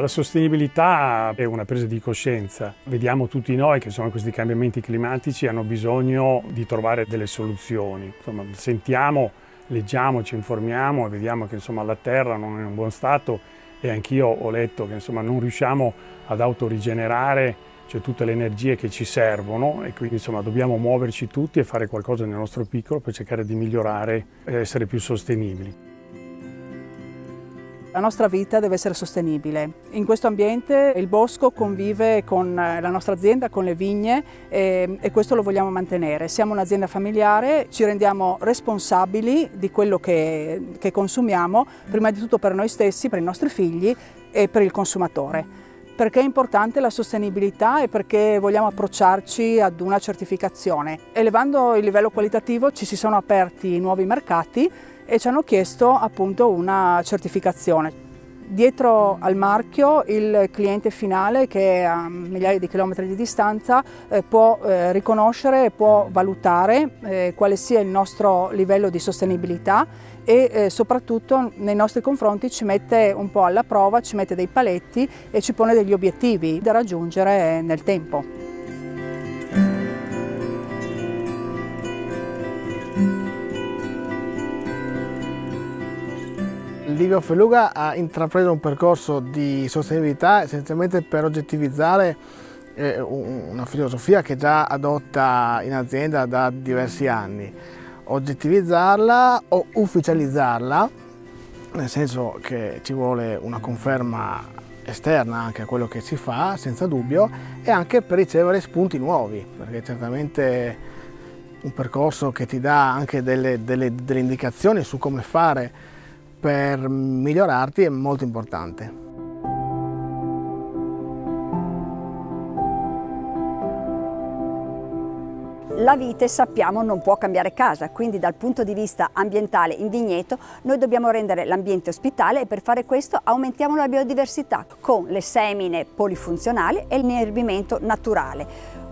La sostenibilità è una presa di coscienza. Vediamo tutti noi che questi cambiamenti climatici hanno bisogno di trovare delle soluzioni. Insomma, sentiamo, leggiamo, ci informiamo e vediamo che la Terra non è in un buon stato e anch'io ho letto che non riusciamo ad autorigenerare tutte le energie che ci servono e quindi dobbiamo muoverci tutti e fare qualcosa nel nostro piccolo per cercare di migliorare e essere più sostenibili. La nostra vita deve essere sostenibile. In questo ambiente il bosco convive con la nostra azienda, con le vigne e questo lo vogliamo mantenere. Siamo un'azienda familiare, ci rendiamo responsabili di quello che consumiamo, prima di tutto per noi stessi, per i nostri figli e per il consumatore. Perché è importante la sostenibilità e perché vogliamo approcciarci ad una certificazione. Elevando il livello qualitativo ci si sono aperti nuovi mercati e ci hanno chiesto appunto una certificazione. Dietro al marchio il cliente finale, che è a migliaia di chilometri di distanza, può riconoscere e può valutare quale sia il nostro livello di sostenibilità e soprattutto nei nostri confronti ci mette un po' alla prova, ci mette dei paletti e ci pone degli obiettivi da raggiungere nel tempo. Livio Feluga ha intrapreso un percorso di sostenibilità essenzialmente per oggettivizzare una filosofia che già adotta in azienda da diversi anni. Oggettivizzarla o ufficializzarla, nel senso che ci vuole una conferma esterna anche a quello che si fa, senza dubbio, e anche per ricevere spunti nuovi, perché certamente un percorso che ti dà anche delle indicazioni su come fare per migliorarti è molto importante. La vite, sappiamo, non può cambiare casa, quindi dal punto di vista ambientale in vigneto noi dobbiamo rendere l'ambiente ospitale e per fare questo aumentiamo la biodiversità con le semine polifunzionali e l'inerbimento naturale.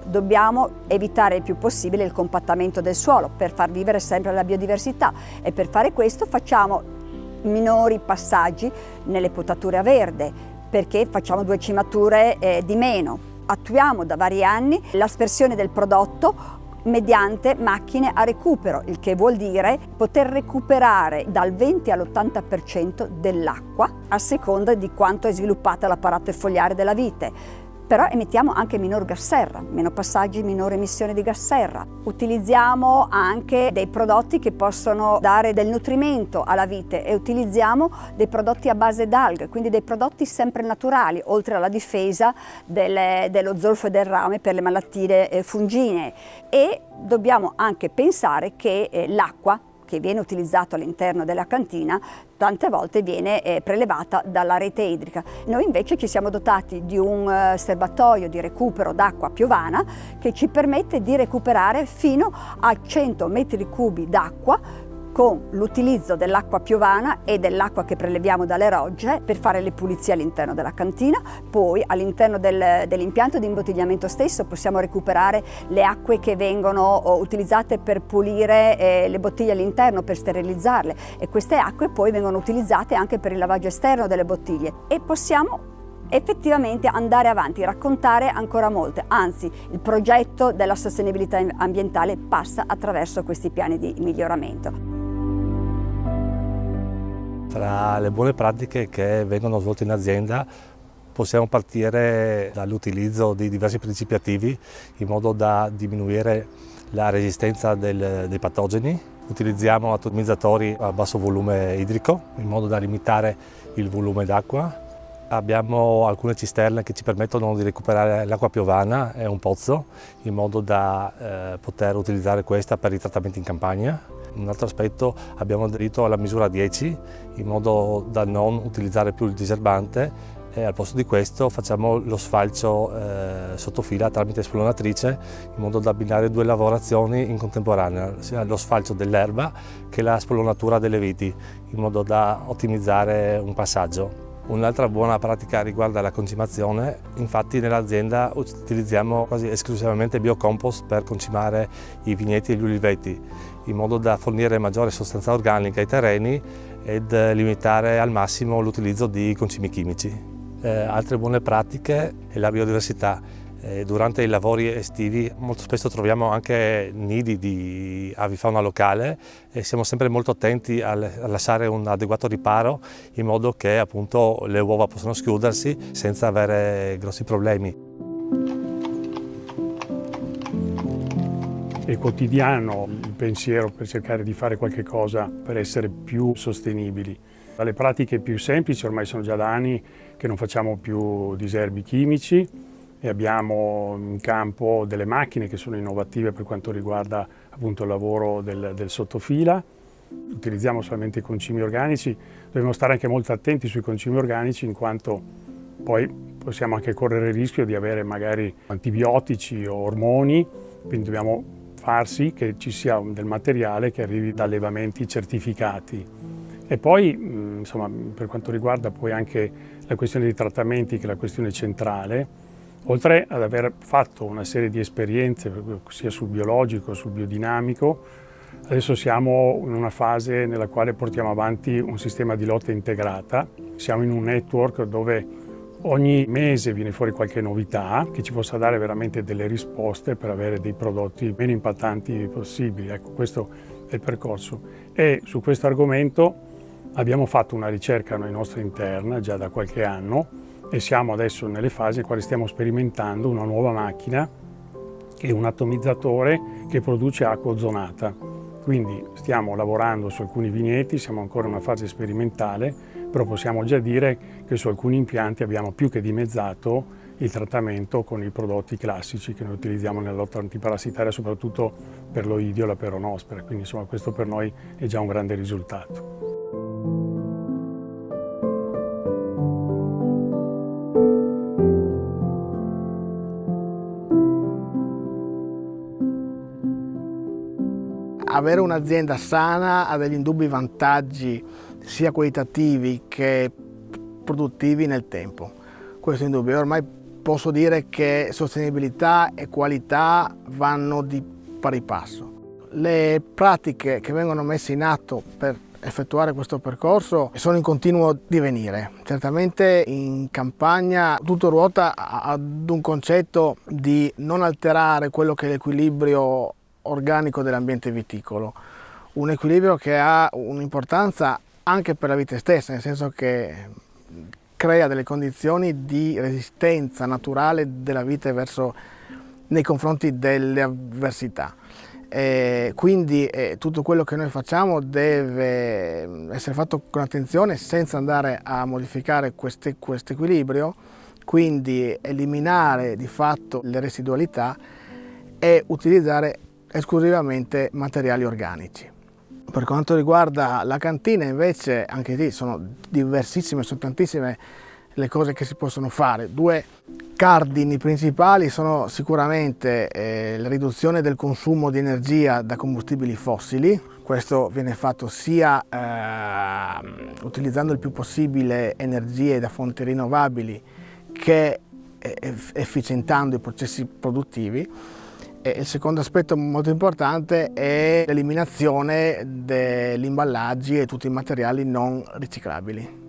Dobbiamo evitare il più possibile il compattamento del suolo per far vivere sempre la biodiversità e per fare questo facciamo minori passaggi nelle potature a verde, perché facciamo 2 cimature di meno. Attuiamo da vari anni l'aspersione del prodotto mediante macchine a recupero, il che vuol dire poter recuperare dal 20 all'80% dell'acqua a seconda di quanto è sviluppata l'apparato fogliare della vite. Però emettiamo anche minor gas serra, meno passaggi, minore emissione di gas serra. Utilizziamo anche dei prodotti che possono dare del nutrimento alla vite e utilizziamo dei prodotti a base d'alghe, quindi dei prodotti sempre naturali, oltre alla difesa dello zolfo e del rame per le malattie fungine. E dobbiamo anche pensare che l'acqua che viene utilizzato all'interno della cantina tante volte viene prelevata dalla rete idrica. Noi invece ci siamo dotati di un serbatoio di recupero d'acqua piovana che ci permette di recuperare fino a 100 metri cubi d'acqua con l'utilizzo dell'acqua piovana e dell'acqua che preleviamo dalle rogge per fare le pulizie all'interno della cantina. Poi all'interno dell'impianto di imbottigliamento stesso possiamo recuperare le acque che vengono utilizzate per pulire le bottiglie all'interno, per sterilizzarle, e queste acque poi vengono utilizzate anche per il lavaggio esterno delle bottiglie e possiamo effettivamente andare avanti, raccontare ancora molte, anzi il progetto della sostenibilità ambientale passa attraverso questi piani di miglioramento. Tra le buone pratiche che vengono svolte in azienda possiamo partire dall'utilizzo di diversi principi attivi in modo da diminuire la resistenza dei patogeni. Utilizziamo atomizzatori a basso volume idrico in modo da limitare il volume d'acqua. Abbiamo alcune cisterne che ci permettono di recuperare l'acqua piovana e un pozzo in modo da poter utilizzare questa per i trattamenti in campagna. Un altro aspetto, abbiamo aderito alla misura 10 in modo da non utilizzare più il diserbante e al posto di questo facciamo lo sfalcio sotto fila tramite spollonatrice in modo da abbinare 2 lavorazioni in contemporanea, sia lo sfalcio dell'erba che la spollonatura delle viti, in modo da ottimizzare un passaggio. Un'altra buona pratica riguarda la concimazione. Infatti nell'azienda utilizziamo quasi esclusivamente biocompost per concimare i vigneti e gli uliveti, in modo da fornire maggiore sostanza organica ai terreni ed limitare al massimo l'utilizzo di concimi chimici. Altre buone pratiche è la biodiversità. Durante i lavori estivi molto spesso troviamo anche nidi di avifauna locale e siamo sempre molto attenti a lasciare un adeguato riparo in modo che appunto le uova possano schiudersi senza avere grossi problemi. È quotidiano il pensiero per cercare di fare qualche cosa per essere più sostenibili. Dalle pratiche più semplici, ormai sono già da anni che non facciamo più diserbi chimici e abbiamo in campo delle macchine che sono innovative per quanto riguarda appunto il lavoro del sottofila. Utilizziamo solamente i concimi organici, dobbiamo stare anche molto attenti sui concimi organici in quanto poi possiamo anche correre il rischio di avere magari antibiotici o ormoni, quindi dobbiamo far sì che ci sia del materiale che arrivi da allevamenti certificati. E poi, insomma, per quanto riguarda poi anche la questione dei trattamenti, che è la questione centrale, oltre ad aver fatto una serie di esperienze sia sul biologico, sul biodinamico, adesso siamo in una fase nella quale portiamo avanti un sistema di lotta integrata. Siamo in un network dove ogni mese viene fuori qualche novità che ci possa dare veramente delle risposte per avere dei prodotti meno impattanti possibili. Ecco, questo è il percorso. E su questo argomento abbiamo fatto una ricerca noi nostra interna già da qualche anno e siamo adesso nelle fasi in cui stiamo sperimentando una nuova macchina che è un atomizzatore che produce acqua ozonata. Quindi stiamo lavorando su alcuni vigneti, siamo ancora in una fase sperimentale, però possiamo già dire che su alcuni impianti abbiamo più che dimezzato il trattamento con i prodotti classici che noi utilizziamo nella lotta antiparassitaria, soprattutto per l'oidio e la peronospora. Quindi insomma questo per noi è già un grande risultato. Avere un'azienda sana ha degli indubbi vantaggi sia qualitativi che produttivi nel tempo. Questo è indubbio. Ormai posso dire che sostenibilità e qualità vanno di pari passo. Le pratiche che vengono messe in atto per effettuare questo percorso sono in continuo divenire. Certamente in campagna tutto ruota ad un concetto di non alterare quello che è l'equilibrio organico dell'ambiente viticolo, un equilibrio che ha un'importanza anche per la vite stessa, nel senso che crea delle condizioni di resistenza naturale della vite nei confronti delle avversità. Quindi tutto quello che noi facciamo deve essere fatto con attenzione senza andare a modificare questo equilibrio, quindi eliminare di fatto le residualità e utilizzare esclusivamente materiali organici. Per quanto riguarda la cantina invece, anche lì sono diversissime, sono tantissime le cose che si possono fare. Due cardini principali sono sicuramente la riduzione del consumo di energia da combustibili fossili. Questo viene fatto sia utilizzando il più possibile energie da fonti rinnovabili che efficientando i processi produttivi. E il secondo aspetto molto importante è l'eliminazione degli imballaggi e tutti i materiali non riciclabili.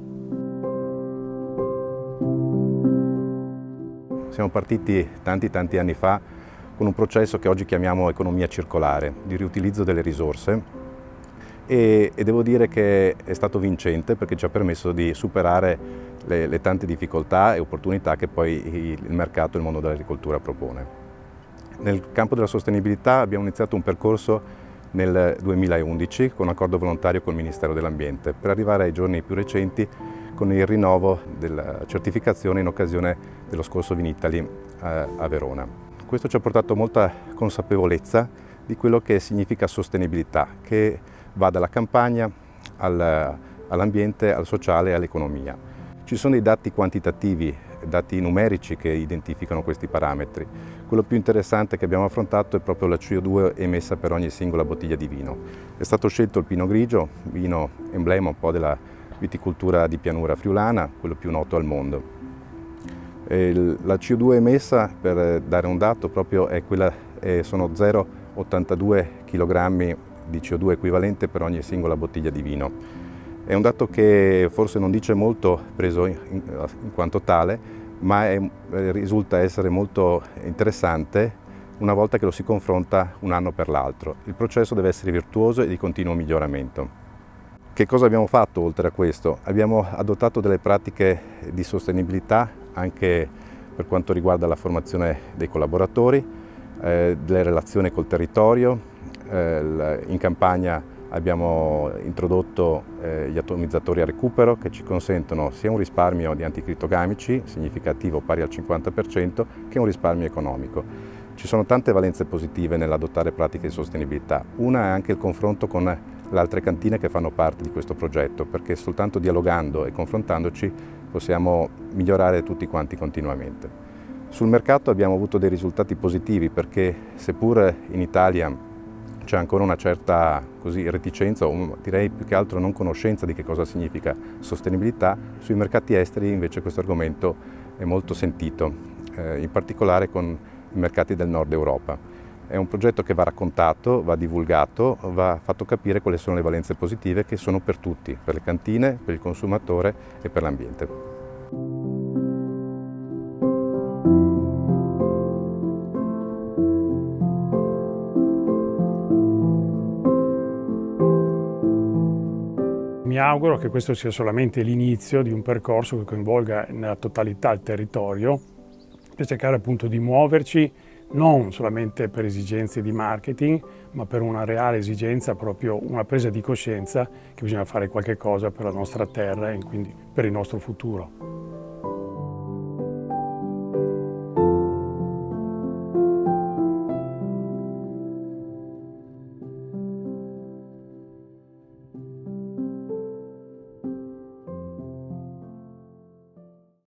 Siamo partiti tanti anni fa con un processo che oggi chiamiamo economia circolare, di riutilizzo delle risorse e devo dire che è stato vincente perché ci ha permesso di superare le tante difficoltà e opportunità che poi il mercato e il mondo dell'agricoltura propone. Nel campo della sostenibilità abbiamo iniziato un percorso nel 2011 con un accordo volontario col Ministero dell'Ambiente per arrivare ai giorni più recenti con il rinnovo della certificazione in occasione dello scorso Vinitaly a Verona. Questo ci ha portato molta consapevolezza di quello che significa sostenibilità, che va dalla campagna all'ambiente, al sociale e all'economia. Ci sono dei dati quantitativi, dati numerici che identificano questi parametri. Quello più interessante che abbiamo affrontato è proprio la CO2 emessa per ogni singola bottiglia di vino. È stato scelto il Pinot Grigio, vino emblema un po' della viticoltura di pianura friulana, quello più noto al mondo. La CO2 emessa, per dare un dato, proprio sono 0,82 kg di CO2 equivalente per ogni singola bottiglia di vino. È un dato che forse non dice molto preso in quanto tale, ma risulta essere molto interessante una volta che lo si confronta un anno per l'altro. Il processo deve essere virtuoso e di continuo miglioramento. Che cosa abbiamo fatto oltre a questo? Abbiamo adottato delle pratiche di sostenibilità anche per quanto riguarda la formazione dei collaboratori, delle relazioni col territorio. In campagna abbiamo introdotto gli atomizzatori a recupero che ci consentono sia un risparmio di anticritogamici significativo pari al 50% che un risparmio economico. Ci sono tante valenze positive nell'adottare pratiche di sostenibilità. Una è anche il confronto con le altre cantine che fanno parte di questo progetto, perché soltanto dialogando e confrontandoci possiamo migliorare tutti quanti continuamente. Sul mercato abbiamo avuto dei risultati positivi perché seppur in Italia c'è ancora una certa reticenza o direi più che altro non conoscenza di che cosa significa sostenibilità, sui mercati esteri invece questo argomento è molto sentito, in particolare con i mercati del nord Europa. È un progetto che va raccontato, va divulgato, va fatto capire quali sono le valenze positive che sono per tutti, per le cantine, per il consumatore e per l'ambiente. Mi auguro che questo sia solamente l'inizio di un percorso che coinvolga nella totalità il territorio per cercare appunto di muoverci non solamente per esigenze di marketing, ma per una reale esigenza, proprio una presa di coscienza che bisogna fare qualche cosa per la nostra terra e quindi per il nostro futuro.